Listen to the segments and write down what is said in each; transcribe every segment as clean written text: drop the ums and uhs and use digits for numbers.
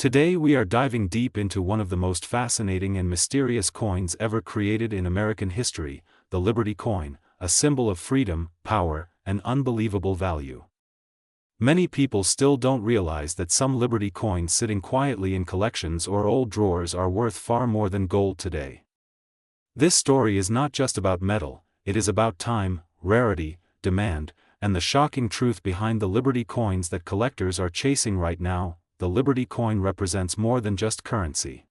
Today we are diving deep into one of the most fascinating and mysterious coins ever created in American history, the Liberty coin, a symbol of freedom, power, and unbelievable value. Many people still don't realize that some Liberty coins sitting quietly in collections or old drawers are worth far more than gold today. This story is not just about metal, it is about time, rarity, demand, and the shocking truth behind the Liberty coins that collectors are chasing right now. The Liberty coin represents more than just currency.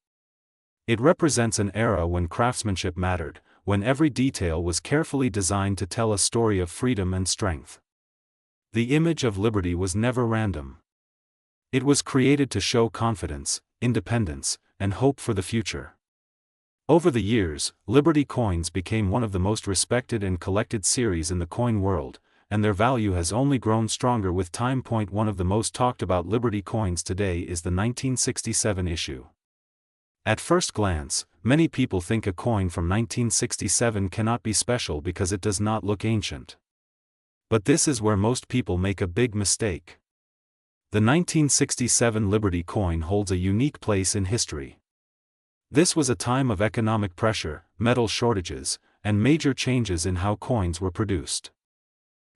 It represents an era when craftsmanship mattered, when every detail was carefully designed to tell a story of freedom and strength. The image of liberty was never random. It was created to show confidence, independence, and hope for the future. Over the years, Liberty coins became one of the most respected and collected series in the coin world, and their value has only grown stronger with time. One of the most talked about Liberty coins today is the 1967 issue. At first glance, many people think a coin from 1967 cannot be special because it does not look ancient. But this is where most people make a big mistake. The 1967 Liberty coin holds a unique place in history. This was a time of economic pressure, metal shortages, and major changes in how coins were produced.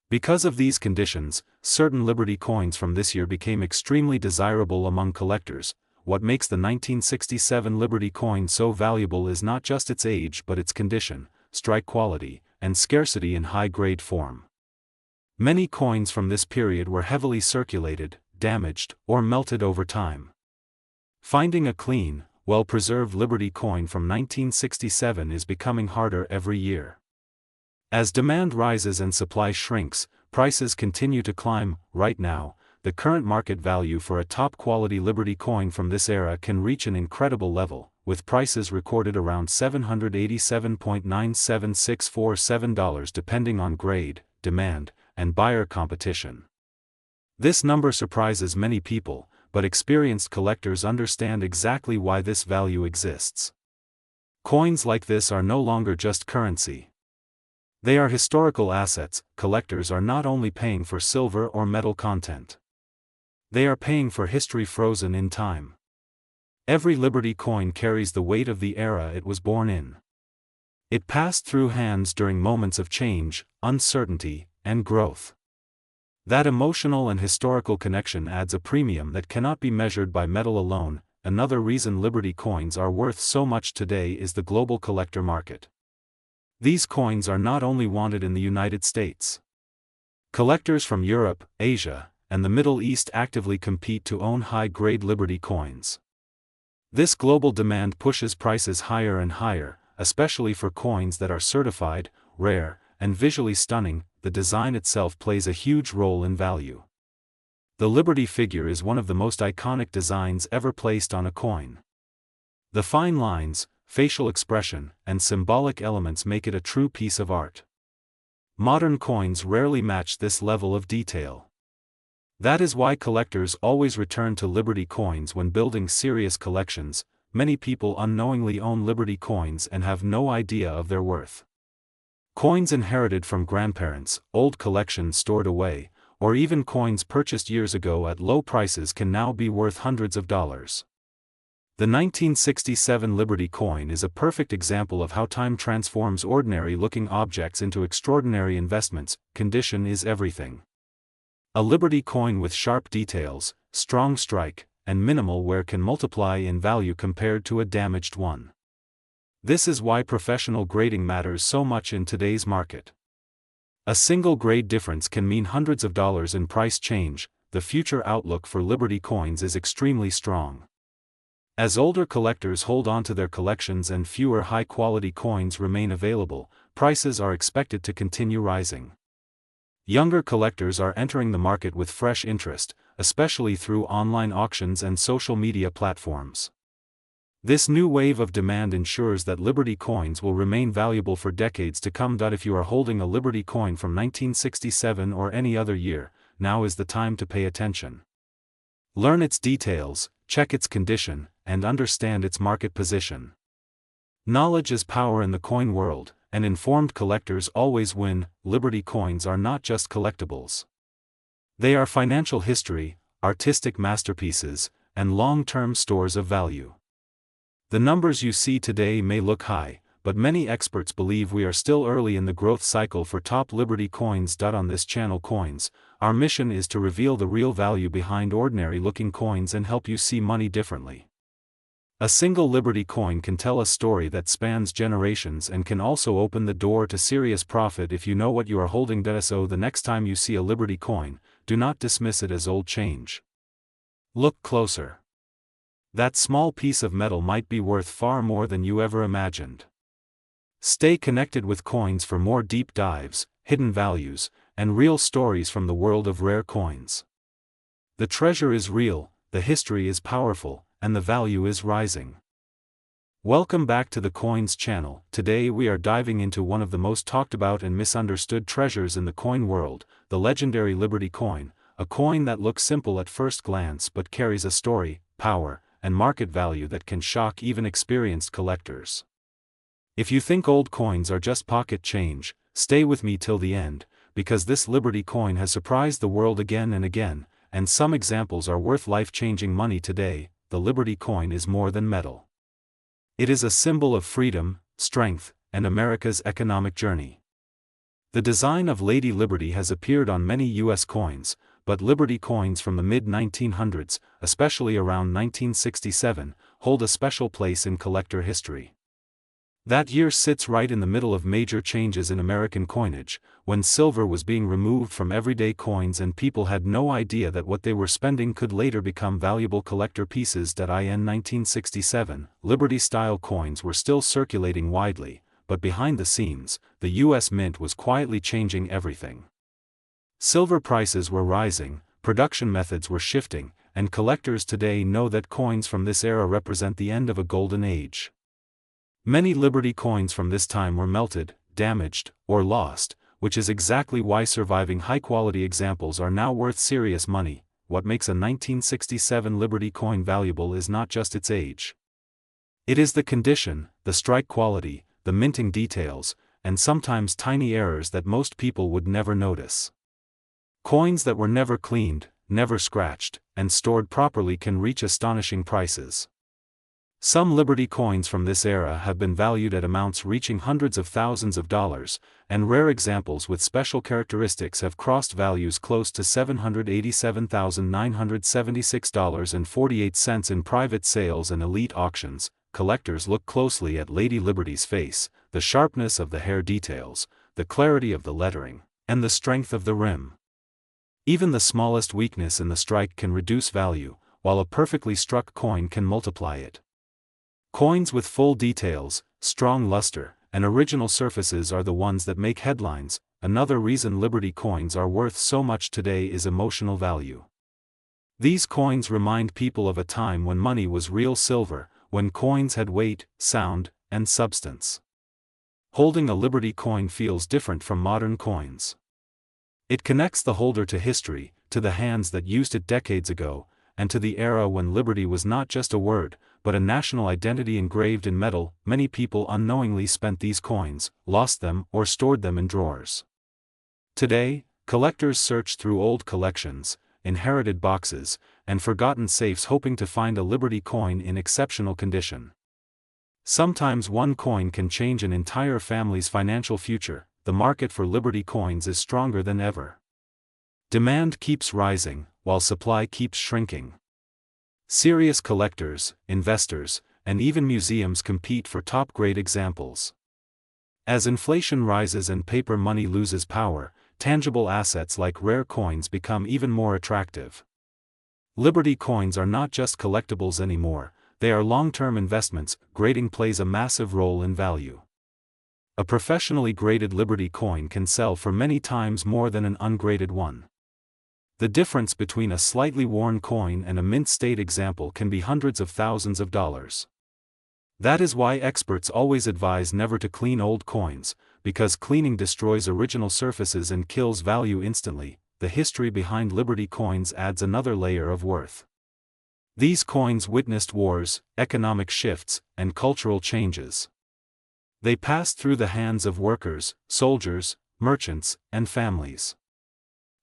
Because of these conditions, certain Liberty coins from this year became extremely desirable among collectors. What makes the 1967 Liberty coin so valuable is not just its age but its condition, strike quality, and scarcity in high-grade form. Many coins from this period were heavily circulated, damaged, or melted over time. Finding a clean, well-preserved Liberty coin from 1967 is becoming harder every year. As demand rises and supply shrinks, prices continue to climb. Right now, the current market value for a top-quality Liberty coin from this era can reach an incredible level, with prices recorded around $787.97647 depending on grade, demand, and buyer competition. This number surprises many people, but experienced collectors understand exactly why this value exists. Coins like this are no longer just currency. They are historical assets. Collectors are not only paying for silver or metal content. They are paying for history frozen in time. Every Liberty coin carries the weight of the era it was born in. It passed through hands during moments of change, uncertainty, and growth. That emotional and historical connection adds a premium that cannot be measured by metal alone. Another reason Liberty coins are worth so much today is the global collector market. These coins are not only wanted in the United States. Collectors from Europe, Asia, and the Middle East actively compete to own high-grade Liberty coins. This global demand pushes prices higher and higher, especially for coins that are certified, rare, and visually stunning. The design itself plays a huge role in value. The Liberty figure is one of the most iconic designs ever placed on a coin. The fine lines, facial expression, and symbolic elements make it a true piece of art. Modern coins rarely match this level of detail. That is why collectors always return to Liberty coins when building serious collections. Many people unknowingly own Liberty coins and have no idea of their worth. Coins inherited from grandparents, old collections stored away, or even coins purchased years ago at low prices can now be worth hundreds of dollars. The 1967 Liberty coin is a perfect example of how time transforms ordinary-looking objects into extraordinary investments. Condition is everything. A Liberty coin with sharp details, strong strike, and minimal wear can multiply in value compared to a damaged one. This is why professional grading matters so much in today's market. A single grade difference can mean hundreds of dollars in price change. The future outlook for Liberty coins is extremely strong. As older collectors hold on to their collections and fewer high-quality coins remain available, prices are expected to continue rising. Younger collectors are entering the market with fresh interest, especially through online auctions and social media platforms. This new wave of demand ensures that Liberty coins will remain valuable for decades to come. If you are holding a Liberty coin from 1967 or any other year, now is the time to pay attention. Learn its details, check its condition, and understand its market position. Knowledge is power in the coin world, and informed collectors always win. Liberty coins are not just collectibles. They are financial history, artistic masterpieces, and long-term stores of value. The numbers you see today may look high, but many experts believe we are still early in the growth cycle for top Liberty coins. On this channel Coins, our mission is to reveal the real value behind ordinary-looking coins and help you see money differently. A single Liberty coin can tell a story that spans generations and can also open the door to serious profit if you know what you are holding. So the next time you see a Liberty coin, do not dismiss it as old change. Look closer. That small piece of metal might be worth far more than you ever imagined. Stay connected with Coins for more deep dives, hidden values, and real stories from the world of rare coins. The treasure is real, the history is powerful, and the value is rising. Welcome back to the Coins channel. Today we are diving into one of the most talked about and misunderstood treasures in the coin world, the legendary Liberty coin, a coin that looks simple at first glance but carries a story, power, and market value that can shock even experienced collectors. If you think old coins are just pocket change, stay with me till the end, because this Liberty coin has surprised the world again and again, and some examples are worth life-changing money today. The Liberty coin is more than metal. It is a symbol of freedom, strength, and America's economic journey. The design of Lady Liberty has appeared on many U.S. coins, but Liberty coins from the mid-1900s, especially around 1967, hold a special place in collector history. That year sits right in the middle of major changes in American coinage, when silver was being removed from everyday coins and people had no idea that what they were spending could later become valuable collector pieces. In 1967, Liberty-style coins were still circulating widely, but behind the scenes, the U.S. Mint was quietly changing everything. Silver prices were rising, production methods were shifting, and collectors today know that coins from this era represent the end of a golden age. Many Liberty coins from this time were melted, damaged, or lost, which is exactly why surviving high-quality examples are now worth serious money. What makes a 1967 Liberty coin valuable is not just its age. It is the condition, the strike quality, the minting details, and sometimes tiny errors that most people would never notice. Coins that were never cleaned, never scratched, and stored properly can reach astonishing prices. Some Liberty coins from this era have been valued at amounts reaching hundreds of thousands of dollars, and rare examples with special characteristics have crossed values close to $787,976.48 in private sales and elite auctions. Collectors look closely at Lady Liberty's face, the sharpness of the hair details, the clarity of the lettering, and the strength of the rim. Even the smallest weakness in the strike can reduce value, while a perfectly struck coin can multiply it. Coins with full details, strong luster, and original surfaces are the ones that make headlines. Another reason Liberty coins are worth so much today is emotional value. These coins remind people of a time when money was real silver, when coins had weight, sound, and substance. Holding a Liberty coin feels different from modern coins. It connects the holder to history, to the hands that used it decades ago, and to the era when Liberty was not just a word, but a national identity engraved in metal. Many people unknowingly spent these coins, lost them, or stored them in drawers. Today, collectors search through old collections, inherited boxes, and forgotten safes hoping to find a Liberty coin in exceptional condition. Sometimes one coin can change an entire family's financial future. The market for Liberty coins is stronger than ever. Demand keeps rising, while supply keeps shrinking. Serious collectors, investors, and even museums compete for top-grade examples. As inflation rises and paper money loses power, tangible assets like rare coins become even more attractive. Liberty coins are not just collectibles anymore, they are long-term investments. Grading plays a massive role in value. A professionally graded Liberty coin can sell for many times more than an ungraded one. The difference between a slightly worn coin and a mint-state example can be hundreds of thousands of dollars. That is why experts always advise never to clean old coins, because cleaning destroys original surfaces and kills value instantly. The history behind Liberty coins adds another layer of worth. These coins witnessed wars, economic shifts, and cultural changes. They passed through the hands of workers, soldiers, merchants, and families.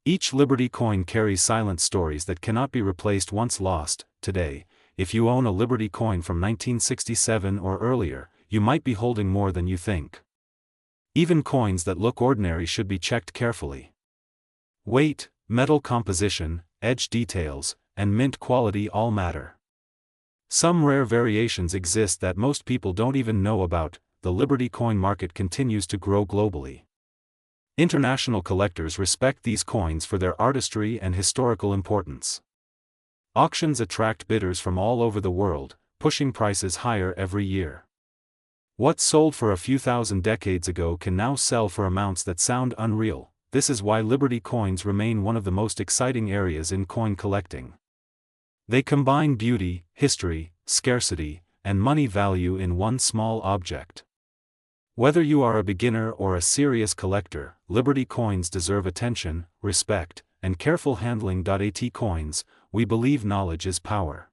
Each Liberty coin carries silent stories that cannot be replaced once lost. Today, if you own a Liberty coin from 1967 or earlier, you might be holding more than you think. Even coins that look ordinary should be checked carefully. Weight, metal composition, edge details, and mint quality all matter. Some rare variations exist that most people don't even know about. The Liberty coin market continues to grow globally. International collectors respect these coins for their artistry and historical importance. Auctions attract bidders from all over the world, pushing prices higher every year. What sold for a few thousand decades ago can now sell for amounts that sound unreal. This is why Liberty coins remain one of the most exciting areas in coin collecting. They combine beauty, history, scarcity, and money value in one small object. Whether you are a beginner or a serious collector, Liberty coins deserve attention, respect, and careful handling. At Coins, we believe knowledge is power.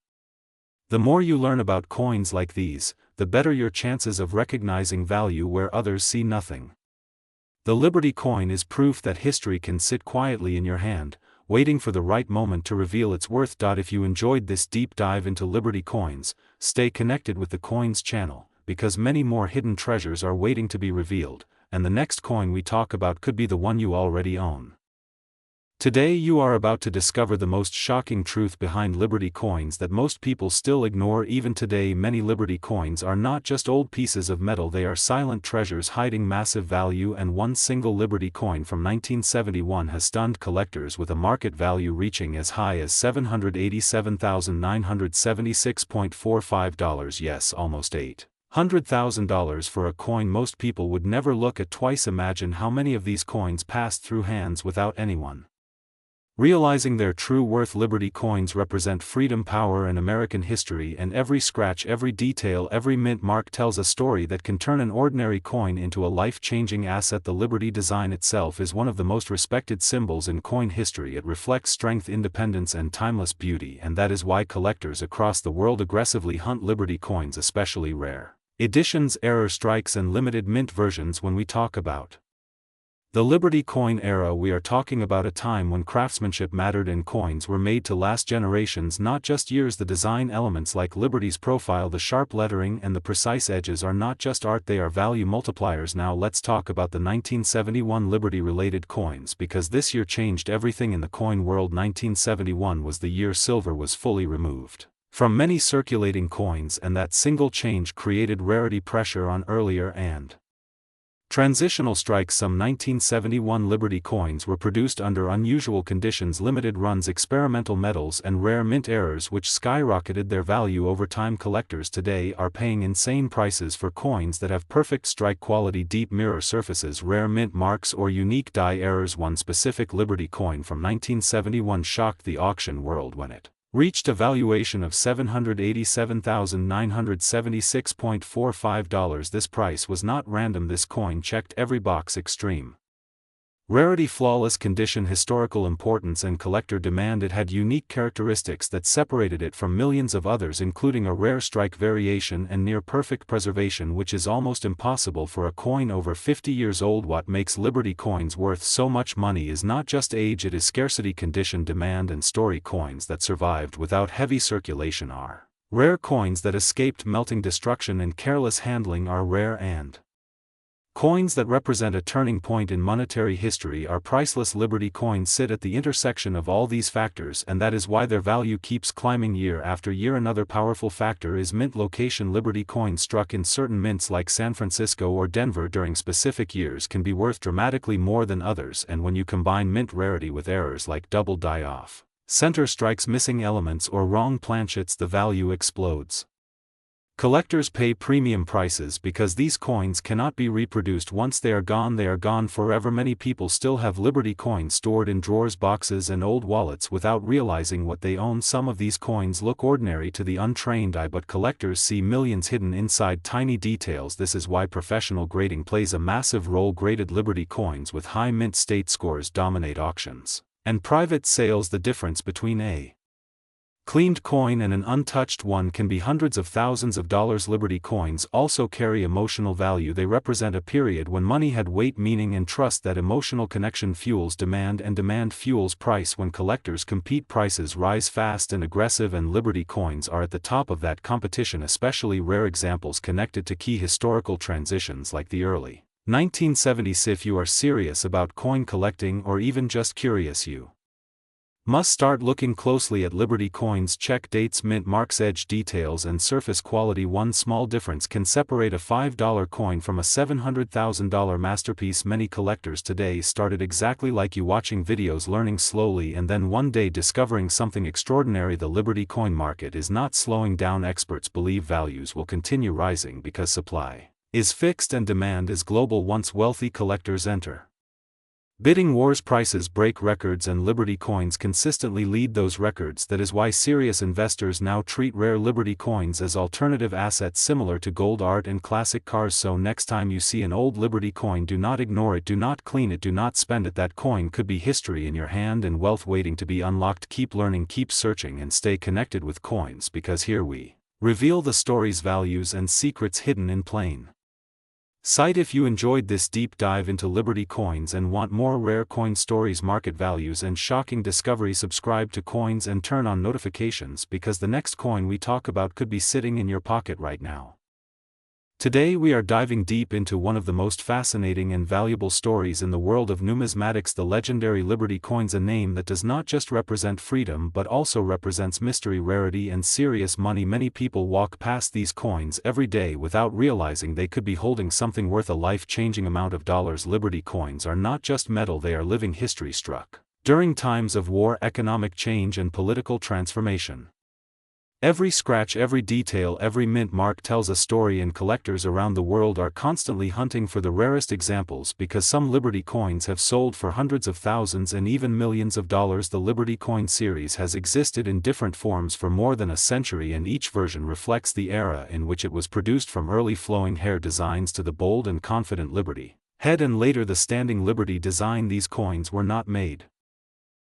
The more you learn about coins like these, the better your chances of recognizing value where others see nothing. The Liberty coin is proof that history can sit quietly in your hand, waiting for the right moment to reveal its worth. If you enjoyed this deep dive into Liberty coins, stay connected with the Coins channel, because many more hidden treasures are waiting to be revealed, and the next coin we talk about could be the one you already own. Today you are about to discover the most shocking truth behind Liberty coins that most people still ignore. Even today, many Liberty coins are not just old pieces of metal, they are silent treasures hiding massive value, and one single Liberty coin from 1971 has stunned collectors with a market value reaching as high as $787,976.45. Yes, almost $800,000 for a coin most people would never look at twice. Imagine how many of these coins passed through hands without anyone realizing their true worth. Liberty coins represent freedom, power, and American history, and every scratch, every detail, every mint mark tells a story that can turn an ordinary coin into a life-changing asset. The Liberty design itself is one of the most respected symbols in coin history. It reflects strength, independence, and timeless beauty, and that is why collectors across the world aggressively hunt Liberty coins, especially rare editions, error strikes, and limited mint versions. When we talk about the Liberty coin era, we are talking about a time when craftsmanship mattered and coins were made to last generations, not just years. The design elements like Liberty's profile, the sharp lettering, and the precise edges are not just art, they are value multipliers. Now let's talk about the 1971 Liberty-related coins, because this year changed everything in the coin world. 1971 was the year silver was fully removed from many circulating coins, and that single change created rarity pressure on earlier and transitional strikes. Some 1971 Liberty coins were produced under unusual conditions, limited runs, experimental metals, and rare mint errors, which skyrocketed their value over time. Collectors today are paying insane prices for coins that have perfect strike quality, deep mirror surfaces, rare mint marks, or unique die errors. One specific Liberty coin from 1971 shocked the auction world when it reached a valuation of $787,976.45. This price was not random. This coin checked every box: extreme rarity, flawless condition, historical importance, and collector demand. It had unique characteristics that separated it from millions of others, including a rare strike variation and near-perfect preservation, which is almost impossible for a coin over 50 years old. What makes Liberty coins worth so much money is not just age, it is scarcity, condition, demand, and story. Coins that survived without heavy circulation are rare. Coins that escaped melting, destruction, and careless handling are rare, and coins that represent a turning point in monetary history are priceless. Liberty coins sit at the intersection of all these factors, and that is why their value keeps climbing year after year. Another powerful factor is mint location. Liberty coins struck in certain mints like San Francisco or Denver during specific years can be worth dramatically more than others, and when you combine mint rarity with errors like double die-off center strikes, missing elements, or wrong planchets, the value explodes. Collectors pay premium prices because these coins cannot be reproduced. Once they are gone forever. Many people still have Liberty coins stored in drawers, boxes, and old wallets without realizing what they own. Some of these coins look ordinary to the untrained eye, but collectors see millions hidden inside tiny details. This is why professional grading plays a massive role. Graded Liberty coins with high mint state scores dominate auctions and private sales. The difference between a cleaned coin and an untouched one can be hundreds of thousands of dollars. Liberty coins also carry emotional value. They represent a period when money had weight, meaning, and trust. That emotional connection fuels demand, and demand fuels price. When collectors compete, prices rise fast and aggressive, and Liberty coins are at the top of that competition. Especially rare examples connected to key historical transitions like the early 1970s. If you are serious about coin collecting or even just curious, you must start looking closely at Liberty coins. Check dates, mint marks, edge details, and surface quality. One small difference can separate a $5 coin from a $700,000 masterpiece. Many collectors today started exactly like you, watching videos, learning slowly, and then one day discovering something extraordinary. The Liberty coin market is not slowing down. Experts believe values will continue rising because supply is fixed and demand is global. Once wealthy collectors enter bidding wars, prices break records, and Liberty coins consistently lead those records. That is why serious investors now treat rare Liberty coins as alternative assets similar to gold, art, and classic cars. So next time you see an old Liberty coin, do not ignore it, do not clean it, do not spend it. That coin could be history in your hand and wealth waiting to be unlocked. Keep learning, keep searching, and stay connected with coins, because here we reveal the stories, values, and secrets hidden in plain sight. If you enjoyed this deep dive into Liberty coins and want more rare coin stories, market values, and shocking discoveries, subscribe to Coins and turn on notifications, because the next coin we talk about could be sitting in your pocket right now. Today we are diving deep into one of the most fascinating and valuable stories in the world of numismatics, the legendary Liberty coins, a name that does not just represent freedom but also represents mystery, rarity, and serious money. Many people walk past these coins every day without realizing they could be holding something worth a life-changing amount of dollars. Liberty coins are not just metal, they are living history, struck during times of war, economic change, and political transformation. Every scratch, every detail, every mint mark tells a story, and collectors around the world are constantly hunting for the rarest examples, because some Liberty coins have sold for hundreds of thousands and even millions of dollars. The Liberty coin series has existed in different forms for more than a century, and each version reflects the era in which it was produced, from early flowing hair designs to the bold and confident Liberty head and later the standing Liberty design. These coins were not made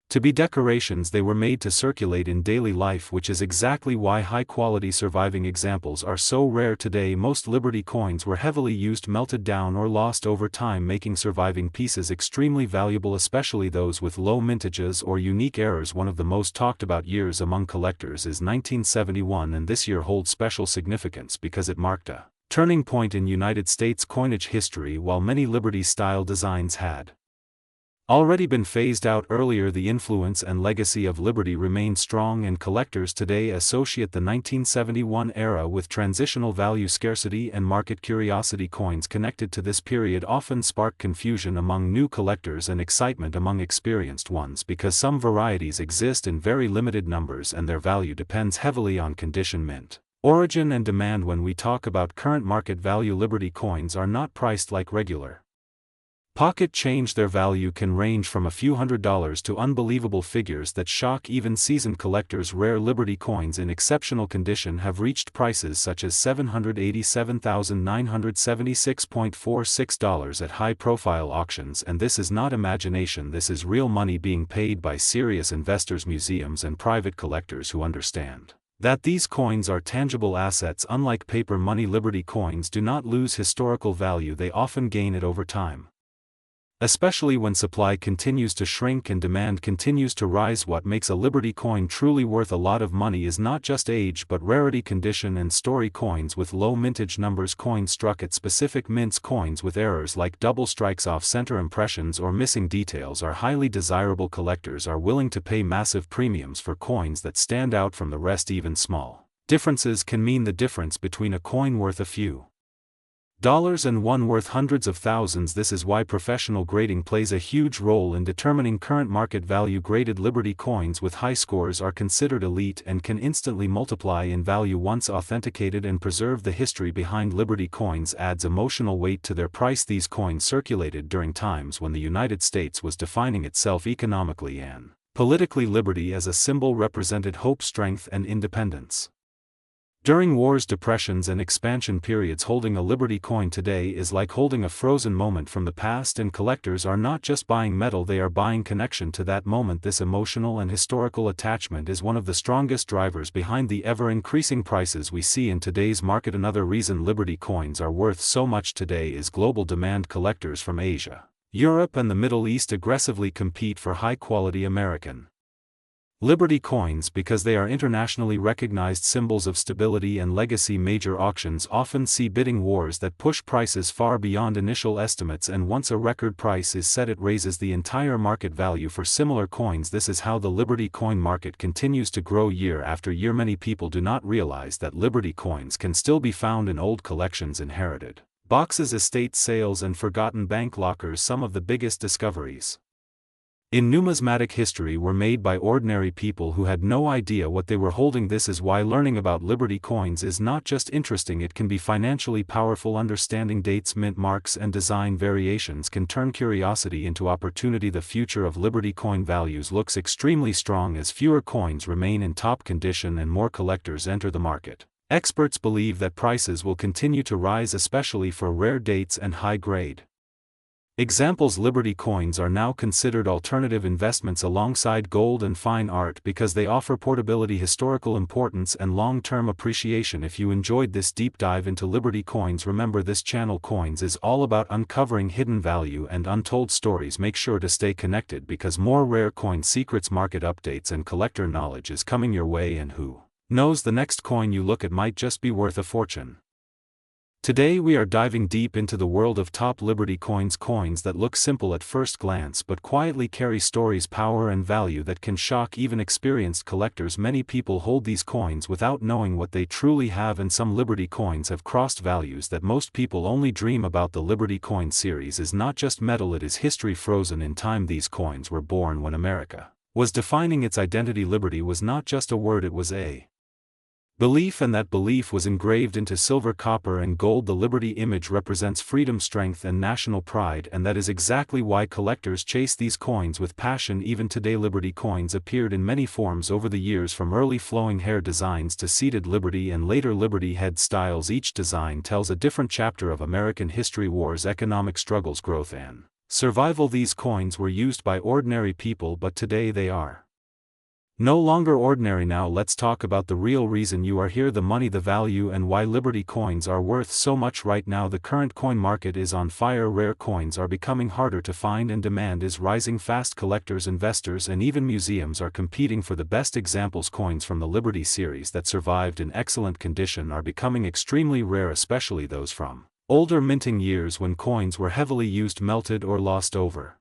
to be decorations, they were made to circulate in daily life, which is exactly why high-quality surviving examples are so rare today. Most Liberty coins were heavily used, melted down, or lost over time, making surviving pieces extremely valuable, especially those with low mintages or unique errors. One of the most talked about years among collectors is 1971, and this year holds special significance because it marked a turning point in United States coinage history. While many Liberty-style designs had already been phased out earlier, the influence and legacy of Liberty remained strong, and collectors today associate the 1971 era with transitional value, scarcity, and market curiosity. Coins connected to this period often spark confusion among new collectors and excitement among experienced ones, because some varieties exist in very limited numbers and their value depends heavily on condition, mint, origin, and demand. When we talk about current market value, Liberty coins are not priced like regular pocket change. Their value can range from a few $100s to unbelievable figures that shock even seasoned collectors. Rare Liberty coins in exceptional condition have reached prices such as $787,976.46 at high-profile auctions, and this is not imagination, this is real money being paid by serious investors, museums, and private collectors who understand that these coins are tangible assets. Unlike paper money, Liberty coins do not lose historical value, they often gain it over time, especially when supply continues to shrink and demand continues to rise. What makes a Liberty coin truly worth a lot of money is not just age but rarity, condition, and story. Coins with low mintage numbers, coins struck at specific mints, coins with errors like double strikes, off-center impressions, or missing details are highly desirable. Collectors are willing to pay massive premiums for coins that stand out from the rest. Even small differences can mean the difference between a coin worth a few dollars and one worth hundreds of thousands. This is why professional grading plays a huge role in determining current market value. Graded Liberty coins with high scores are considered elite and can instantly multiply in value once authenticated and preserved. The history behind Liberty coins adds emotional weight to their price. These coins circulated during times when the United States was defining itself economically and politically. Liberty as a symbol represented hope, strength, and independence. During wars, depressions and expansion periods, holding a Liberty coin today is like holding a frozen moment from the past, and collectors are not just buying metal, they are buying connection to that moment. This emotional and historical attachment is one of the strongest drivers behind the ever-increasing prices we see in today's market. Another reason Liberty coins are worth so much today is global demand. Collectors from Asia, Europe and the Middle East aggressively compete for high-quality American Liberty coins because they are internationally recognized symbols of stability and legacy. Major auctions often see bidding wars that push prices far beyond initial estimates, and once a record price is set, it raises the entire market value for similar coins. This is how the Liberty coin market continues to grow year after year. Many people do not realize that Liberty coins can still be found in old collections, inherited boxes, estate sales, and forgotten bank lockers. Some of the biggest discoveries in numismatic history were made by ordinary people who had no idea what they were holding. This is why learning about Liberty coins is not just interesting, it can be financially powerful. Understanding dates, mint marks, and design variations can turn curiosity into opportunity. The future of Liberty coin values looks extremely strong as fewer coins remain in top condition and more collectors enter the market. Experts believe that prices will continue to rise, especially for rare dates and high-grade examples. Liberty coins are now considered alternative investments alongside gold and fine art because they offer portability, historical importance, and long-term appreciation. If you enjoyed this deep dive into Liberty coins, remember this channel Coins is all about uncovering hidden value and untold stories. Make sure to stay connected because more rare coin secrets, market updates, and collector knowledge is coming your way, and who knows, the next coin you look at might just be worth a fortune. Today we are diving deep into the world of top Liberty coins, coins that look simple at first glance but quietly carry stories, power, and value that can shock even experienced collectors. Many people hold these coins without knowing what they truly have, and some Liberty coins have crossed values that most people only dream about. The Liberty coin series is not just metal, it is history frozen in time. These coins were born when America was defining its identity. Liberty was not just a word, it was a belief, and that belief was engraved into silver, copper, and gold. The Liberty image represents freedom, strength, and national pride, and that is exactly why collectors chase these coins with passion. Even today, Liberty coins appeared in many forms over the years, from early flowing hair designs to seated Liberty and later Liberty head styles. Each design tells a different chapter of American history: wars, economic struggles, growth, and survival. These coins were used by ordinary people, but today they are no longer ordinary. Now let's talk about the real reason you are here: the money, the value, and why Liberty coins are worth so much. Right now the current coin market is on fire. Rare coins are becoming harder to find and demand is rising fast. Collectors, investors, and even museums are competing for the best examples. Coins from the Liberty series that survived in excellent condition are becoming extremely rare, especially those from older minting years when coins were heavily used, melted, or lost over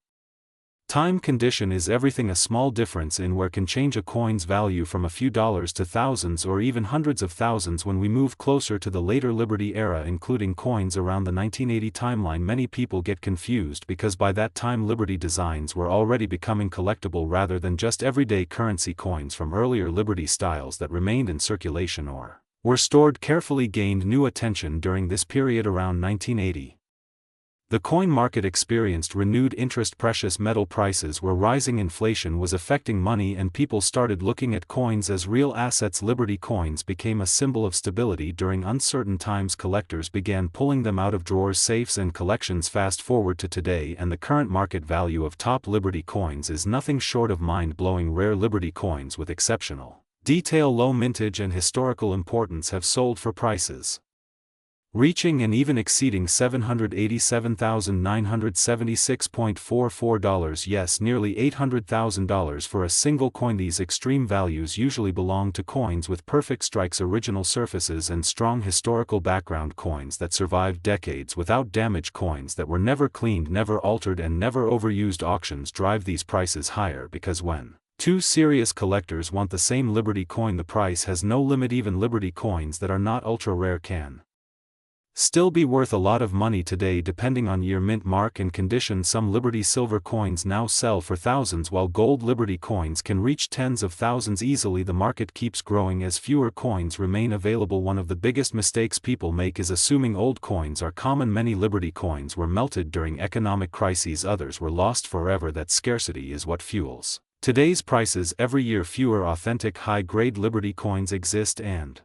time. Condition is everything. A small difference in wear can change a coin's value from a few dollars to thousands or even hundreds of thousands. When we move closer to the later Liberty era, including coins around the 1980 timeline, many people get confused because by that time Liberty designs were already becoming collectible rather than just everyday currency. Coins from earlier Liberty styles that remained in circulation or were stored carefully gained new attention during this period around 1980. The coin market experienced renewed interest. Precious metal prices were rising, inflation was affecting money, and people started looking at coins as real assets. Liberty coins became a symbol of stability during uncertain times. Collectors began pulling them out of drawers, safes, and collections. Fast forward to today, and the current market value of top Liberty coins is nothing short of mind-blowing. Rare Liberty coins with exceptional detail, low mintage, and historical importance have sold for prices reaching and even exceeding $787,976.44, yes, nearly $800,000 for a single coin. These extreme values usually belong to coins with perfect strikes, original surfaces, and strong historical background. Coins that survived decades without damage, coins that were never cleaned, never altered, and never overused. Auctions drive these prices higher because when two serious collectors want the same Liberty coin, the price has no limit. Even Liberty coins that are not ultra rare can still be worth a lot of money today depending on year, mint mark, and condition. Some Liberty silver coins now sell for thousands, while gold Liberty coins can reach tens of thousands easily. The market keeps growing as fewer coins remain available. One of the biggest mistakes people make is assuming old coins are common. Many Liberty coins were melted during economic crises, others were lost forever. That scarcity is what fuels today's prices. Every year fewer authentic high-grade Liberty coins exist, and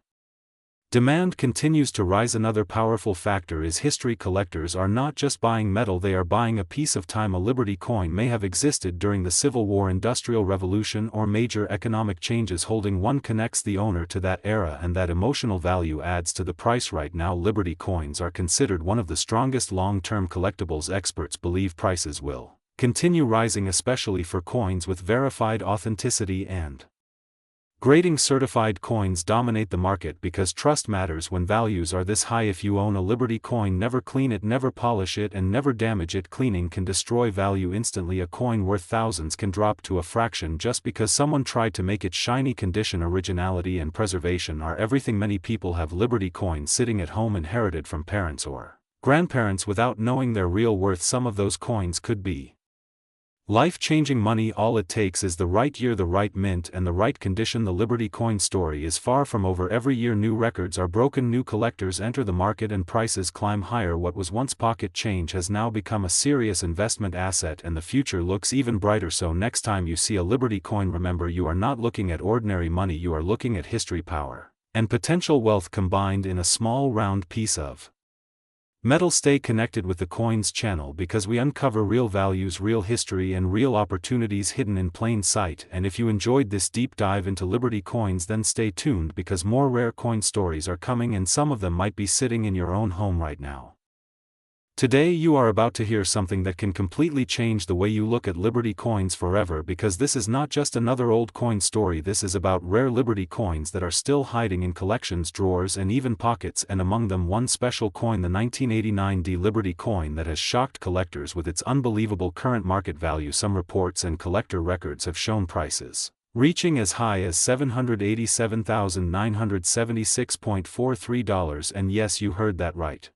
Demand continues to rise. Another powerful factor is history. Collectors are not just buying metal, they are buying a piece of time. A Liberty coin may have existed during the Civil War, Industrial Revolution, or major economic changes. Holding one connects the owner to that era, and that emotional value adds to the price. Right now, Liberty coins are considered one of the strongest long-term collectibles. Experts believe prices will continue rising, especially for coins with verified authenticity and grading. Certified coins dominate the market because trust matters when values are this high. If you own a Liberty coin, never clean it, never polish it, and never damage it. Cleaning can destroy value instantly. A coin worth thousands can drop to a fraction just because someone tried to make it shiny. Condition, originality, and preservation are everything. Many people have Liberty coins sitting at home, inherited from parents or grandparents, without knowing their real worth. Some of those coins could be life-changing money. All it takes is the right year, the right mint, and the right condition. The Liberty coin story is far from over. Every year new records are broken, new collectors enter the market, and prices climb higher. What was once pocket change has now become a serious investment asset, and the future looks even brighter. So next time you see a Liberty coin, remember, you are not looking at ordinary money, you are looking at history, power, and potential wealth combined in a small round piece of metal. Stay connected with the Coins channel because we uncover real values, real history, and real opportunities hidden in plain sight. And if you enjoyed this deep dive into Liberty coins, then stay tuned because more rare coin stories are coming, and some of them might be sitting in your own home right now. Today you are about to hear something that can completely change the way you look at Liberty coins forever, because this is not just another old coin story. This is about rare Liberty coins that are still hiding in collections, drawers, and even pockets, and among them one special coin, the 1989 Liberty coin that has shocked collectors with its unbelievable current market value. Some reports and collector records have shown prices reaching as high as $787,976.43, and yes, you heard that right.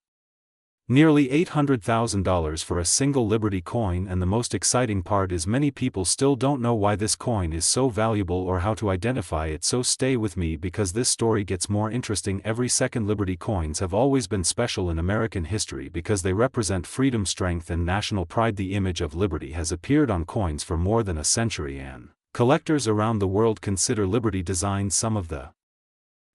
Nearly $800,000 for a single Liberty coin. And the most exciting part is many people still don't know why this coin is so valuable or how to identify it. So stay with me because this story gets more interesting every second. Liberty coins have always been special in American history because they represent freedom, strength, and national pride. The image of Liberty has appeared on coins for more than a century, and collectors around the world consider Liberty designs some of the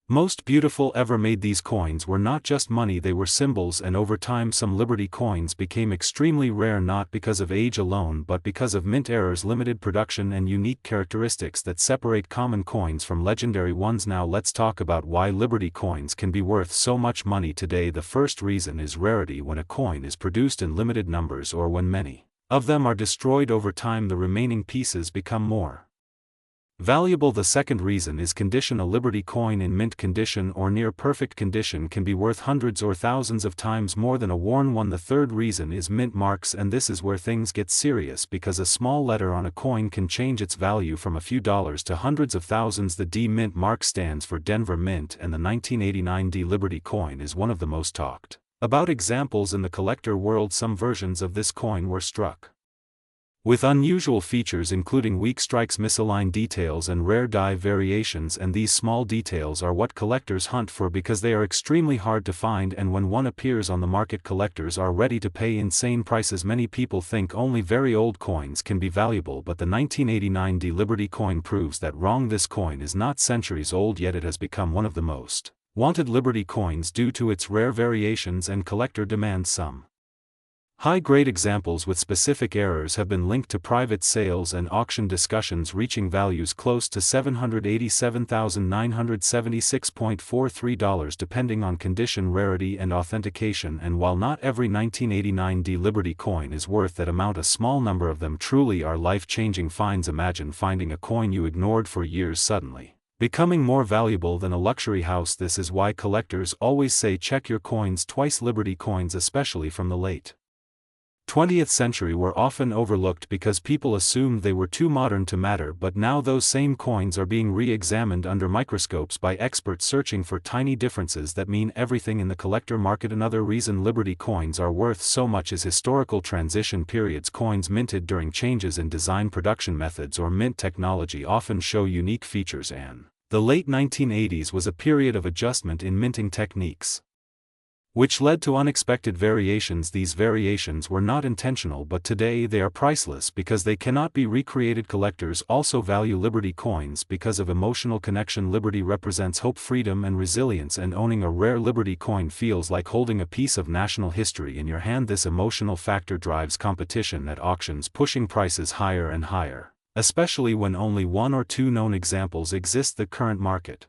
most beautiful ever made. These coins were not just money, they were symbols, and over time some Liberty coins became extremely rare, not because of age alone but because of mint errors, limited production, and unique characteristics that separate common coins from legendary ones. Now let's talk about why Liberty coins can be worth so much money today. The first reason is rarity. When a coin is produced in limited numbers or when many of them are destroyed over time, the remaining pieces become more valuable. The second reason is condition. A Liberty coin in mint condition or near perfect condition can be worth hundreds or thousands of times more than a worn one. The third reason is mint marks, and this is where things get serious because a small letter on a coin can change its value from a few dollars to hundreds of thousands. The D Mint mark stands for Denver Mint, and the 1989 Liberty coin is one of the most talked about examples in the collector world. Some versions of this coin were struck with unusual features including weak strikes, misaligned details, and rare die variations, and these small details are what collectors hunt for because they are extremely hard to find, and when one appears on the market, collectors are ready to pay insane prices. Many people think only very old coins can be valuable, but the 1989 Liberty coin proves that wrong. This coin is not centuries old, yet it has become one of the most wanted Liberty coins due to its rare variations and collector demand. Some high-grade examples with specific errors have been linked to private sales and auction discussions, reaching values close to $787,976.43 depending on condition, rarity, and authentication. And while not every 1989 Liberty coin is worth that amount, a small number of them truly are life-changing finds. Imagine finding a coin you ignored for years suddenly becoming more valuable than a luxury house. This is why collectors always say check your coins twice. Liberty coins, especially from the late 20th century, were often overlooked because people assumed they were too modern to matter, but now those same coins are being re-examined under microscopes by experts searching for tiny differences that mean everything in the collector market. Another reason Liberty coins are worth so much is historical transition periods. Coins minted during changes in design, production methods, or mint technology often show unique features, and the late 1980s was a period of adjustment in minting techniques. which led to unexpected variations. These variations were not intentional, but today they are priceless because they cannot be recreated. Collectors also value Liberty coins because of emotional connection. Liberty represents hope, freedom, and resilience, and owning a rare Liberty coin feels like holding a piece of national history in your hand. This emotional factor drives competition at auctions, pushing prices higher and higher, especially when only one or two known examples exist. The current market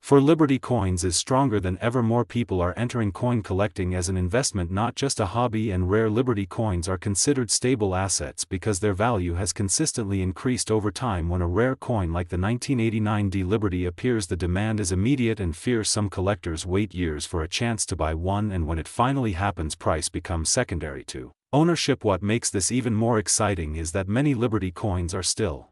for Liberty coins is stronger than ever. More people are entering coin collecting as an investment, not just a hobby, and rare Liberty coins are considered stable assets because their value has consistently increased over time. When a rare coin like the 1989 D Liberty appears, the demand is immediate and fierce. Some collectors wait years for a chance to buy one, and when it finally happens, price becomes secondary to ownership. What makes this even more exciting is that many Liberty coins are still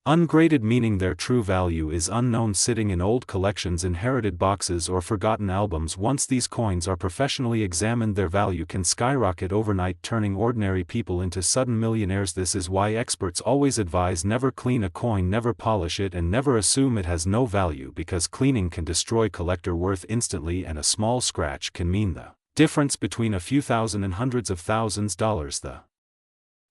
ungraded, meaning their true value is unknown, sitting in old collections, inherited boxes, or forgotten albums. Once these coins are professionally examined, their value can skyrocket overnight, turning ordinary people into sudden millionaires. This is why experts always advise never clean a coin, never polish it, and never assume it has no value, because cleaning can destroy collector worth instantly, and a small scratch can mean the difference between a few thousand and hundreds of thousands dollars. The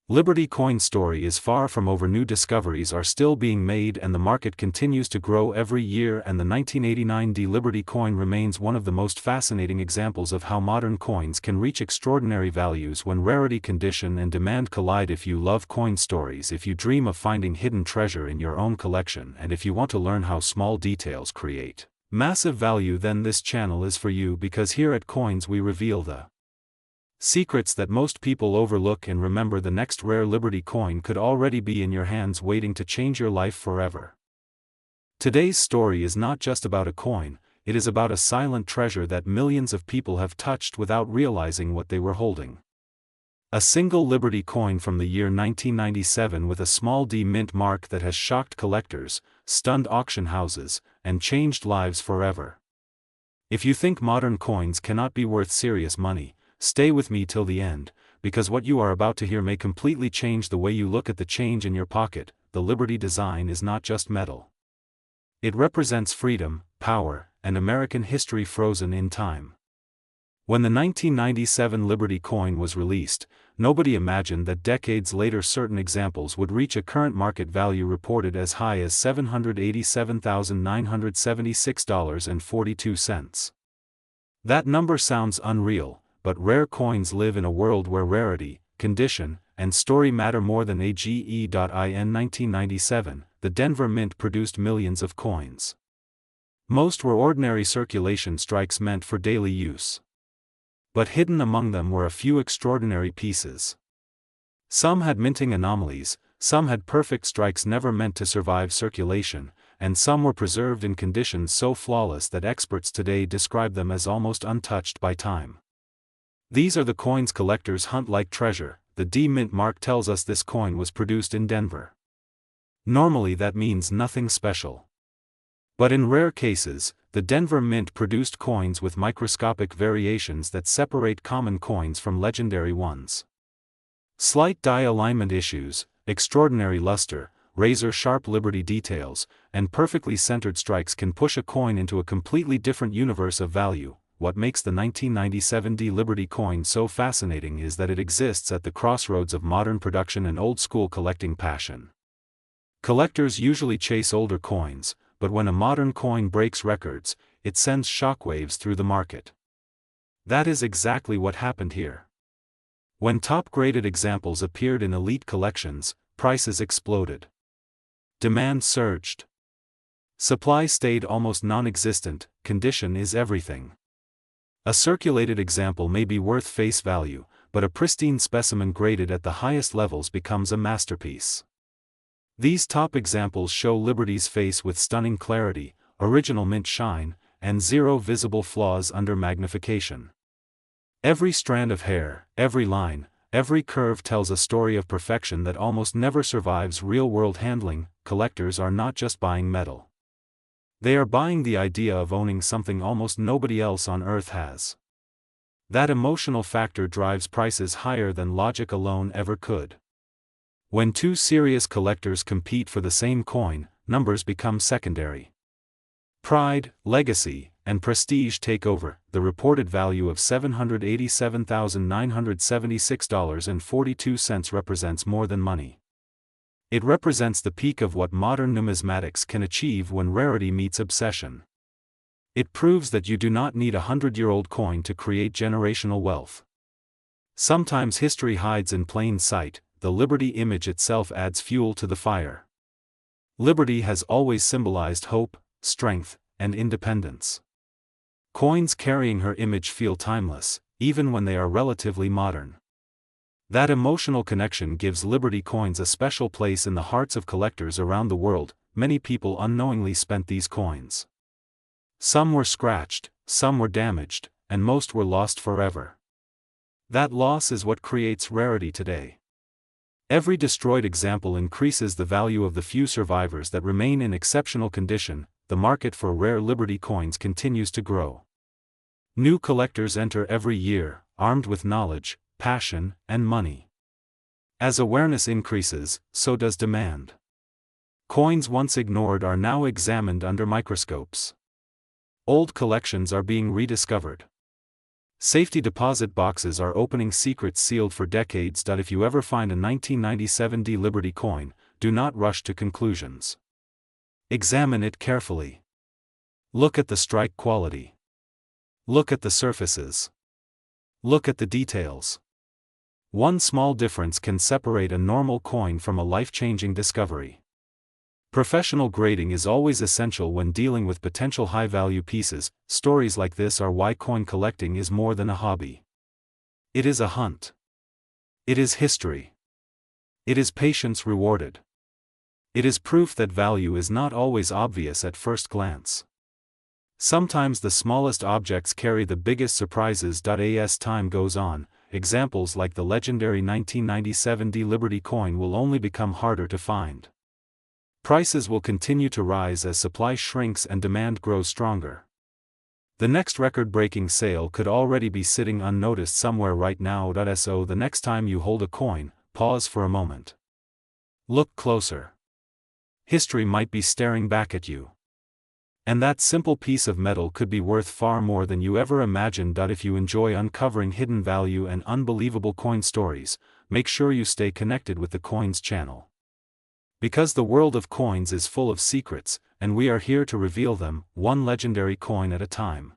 Liberty coin story is far from over. New discoveries are still being made, and the market continues to grow every year, and the 1989 D Liberty coin remains one of the most fascinating examples of how modern coins can reach extraordinary values when rarity, condition, and demand collide. If you love coin stories, if you dream of finding hidden treasure in your own collection, and if you want to learn how small details create massive value, then this channel is for you, because here at Coins we reveal the secrets that most people overlook. And remember, the next rare Liberty coin could already be in your hands, waiting to change your life forever. Today's story is not just about a coin, it is about a silent treasure that millions of people have touched without realizing what they were holding. A single Liberty coin from the year 1997 with a small D mint mark that has shocked collectors, stunned auction houses, and changed lives forever. If you think modern coins cannot be worth serious money, stay with me till the end, because what you are about to hear may completely change the way you look at the change in your pocket. The Liberty design is not just metal. It represents freedom, power, and American history frozen in time. When the 1997 Liberty coin was released, nobody imagined that decades later certain examples would reach a current market value reported as high as $787,976.42. That number sounds unreal, but rare coins live in a world where rarity, condition, and story matter more than AGE. In 1997, the Denver Mint produced millions of coins. Most were ordinary circulation strikes meant for daily use. But hidden among them were a few extraordinary pieces. Some had minting anomalies, some had perfect strikes never meant to survive circulation, and some were preserved in conditions so flawless that experts today describe them as almost untouched by time. These are the coins collectors hunt like treasure. The D mint mark tells us this coin was produced in Denver. Normally that means nothing special. But in rare cases, the Denver Mint produced coins with microscopic variations that separate common coins from legendary ones. Slight die alignment issues, extraordinary luster, razor-sharp Liberty details, and perfectly centered strikes can push a coin into a completely different universe of value. What makes the 1997 D Liberty coin so fascinating is that it exists at the crossroads of modern production and old-school collecting passion. Collectors usually chase older coins, but when a modern coin breaks records, it sends shockwaves through the market. That is exactly what happened here. When top-graded examples appeared in elite collections, prices exploded. Demand surged. Supply stayed almost non-existent. Condition is everything. A circulated example may be worth face value, but a pristine specimen graded at the highest levels becomes a masterpiece. These top examples show Liberty's face with stunning clarity, original mint shine, and zero visible flaws under magnification. Every strand of hair, every line, every curve tells a story of perfection that almost never survives real-world handling. Collectors are not just buying metal. They are buying the idea of owning something almost nobody else on Earth has. That emotional factor drives prices higher than logic alone ever could. When two serious collectors compete for the same coin, numbers become secondary. Pride, legacy, and prestige take over. The reported value of $787,976.42 represents more than money. It represents the peak of what modern numismatics can achieve when rarity meets obsession. It proves that you do not need a 100-year-old coin to create generational wealth. Sometimes history hides in plain sight. The Liberty image itself adds fuel to the fire. Liberty has always symbolized hope, strength, and independence. Coins carrying her image feel timeless, even when they are relatively modern. That emotional connection gives Liberty coins a special place in the hearts of collectors around the world. Many people unknowingly spent these coins. Some were scratched, some were damaged, and most were lost forever. That loss is what creates rarity today. Every destroyed example increases the value of the few survivors that remain in exceptional condition. The market for rare Liberty coins continues to grow. New collectors enter every year, armed with knowledge, passion, and money. As awareness increases, so does demand. Coins once ignored are now examined under microscopes. Old collections are being rediscovered. Safety deposit boxes are opening secrets sealed for decades. If you ever find a 1997 Liberty coin, do not rush to conclusions. Examine it carefully. Look at the strike quality. Look at the surfaces. Look at the details. One small difference can separate a normal coin from a life-changing discovery. Professional grading is always essential when dealing with potential high-value pieces. Stories like this are why coin collecting is more than a hobby. It is a hunt. It is history. It is patience rewarded. It is proof that value is not always obvious at first glance. Sometimes the smallest objects carry the biggest surprises. As time goes on, examples like the legendary 1997 Liberty coin will only become harder to find. Prices will continue to rise as supply shrinks and demand grows stronger. The next record-breaking sale could already be sitting unnoticed somewhere right now. So the next time you hold a coin, pause for a moment. Look closer. History might be staring back at you. And that simple piece of metal could be worth far more than you ever imagined. If you enjoy uncovering hidden value and unbelievable coin stories, make sure you stay connected with the Coins channel. Because the world of coins is full of secrets, and we are here to reveal them, one legendary coin at a time.